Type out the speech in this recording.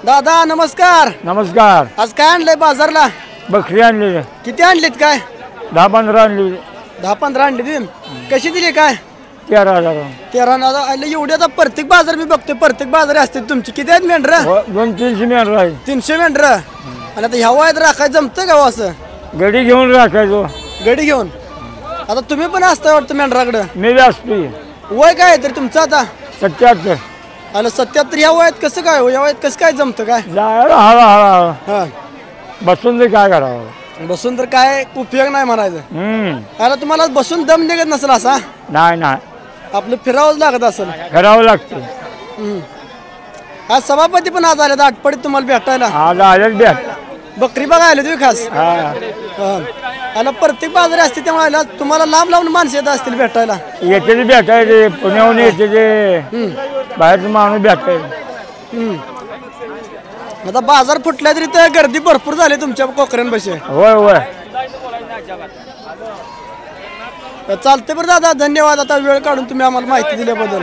दादा नमस्कार. नमस्कार. आज काय आणलंय बाजारला? बकरी आणली. किती आणलीत काय? 10-15 आणली. 10-15 आणली. कशी दिली काय? 13,000. 13,000. एवढी आता प्रत्येक बाजार मी बघतोय, प्रत्येक बाजार असते तुमची. किती आहेत मेंढर? 200-300 मेंढर आहे. 300 मेंढर. आणि आता ह्या वयात राखाय जमतं का हो असं? गडी घेऊन राखायचो. गडी घेऊन. आता तुम्ही पण असता वाटतं मेंढराकडं? मी बी असतोय. वय काय आहे तरी तुमचं आता? 77. आणि 77 ह्या वयात कसं काय हो? या वयात कसं काय जमतं काय? जायला हळूहळू हा बसून ते काय करावं. बसून तर काय उपयोग नाही म्हणायचं. आता तुम्हाला बसून दम निघत नसेल असा? नाही नाही, आपलं फिरावंच लागत असेल. करावं लागतं. आज सभापती पण आज आले आठवडीत तुम्हाला भेटायला. आज आलेच भेट. बकरी बघायला आले तुम्ही खास? आणि प्रत्येक बाजारी असते त्यामुळे तुम्हाला लांब लांब माणसं येत असतील भेटायला. येते ते भेटायचे, पुण्याहून येते ते बाहेरचं माणूस भेटायचे. आता बाजार फुटला तरी तर गर्दी भरपूर झाली तुमच्या कोकऱ्यांपाशी. होय होय. चालते बरं दादा, धन्यवाद. आता वेळ काढून तुम्ही आम्हाला माहिती दिल्याबद्दल.